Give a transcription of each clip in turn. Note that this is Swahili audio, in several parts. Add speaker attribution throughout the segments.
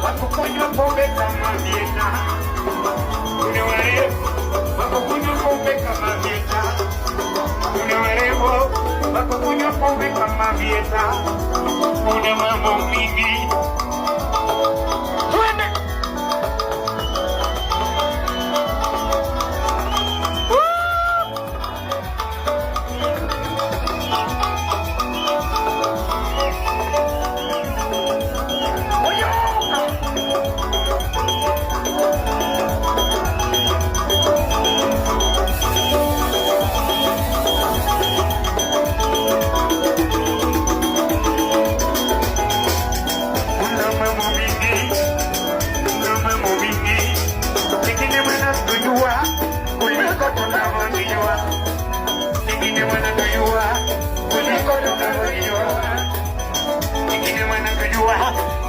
Speaker 1: wakukunywa pombe kama Vieta. Kuna warembo wakukunywa pombe kama Vieta. Kuna warembo wakukunywa pombe kama Vieta. Kuna mambo mingi.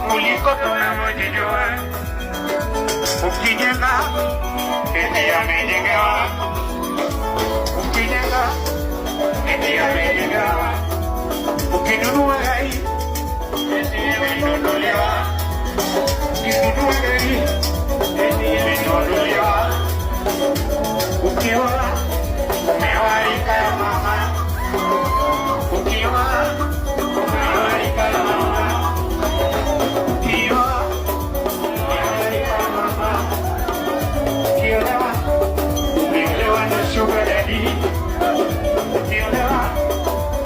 Speaker 1: Kuliko tunavyojijua, ukijenga eti amejengewa, ukijenga eti amejengewa, ukinunua gari eti imenunuliwa, ukinunua gari eti imenunuliwa, ukiwa umewaika ya mama, ukiwa umewaika ya mama. Sugar daddy,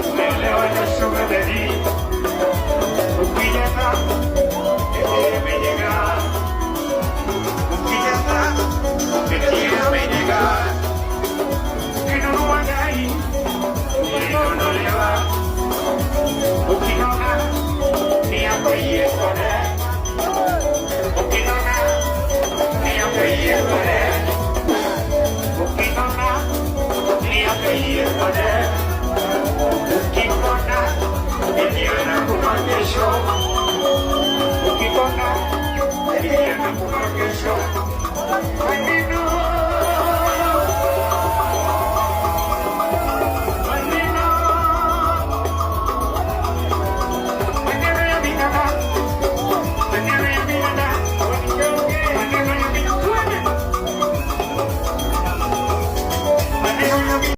Speaker 1: umeolewa na sugar daddy, ukijenga eti amejenga, ukijenga eti amejenga, ukinunua gari imenunuliwa, ukinona ni yako iekone, ukinona ni yako iekone. Ukikona eliana kumakesho, ukikona eliana kumakesho.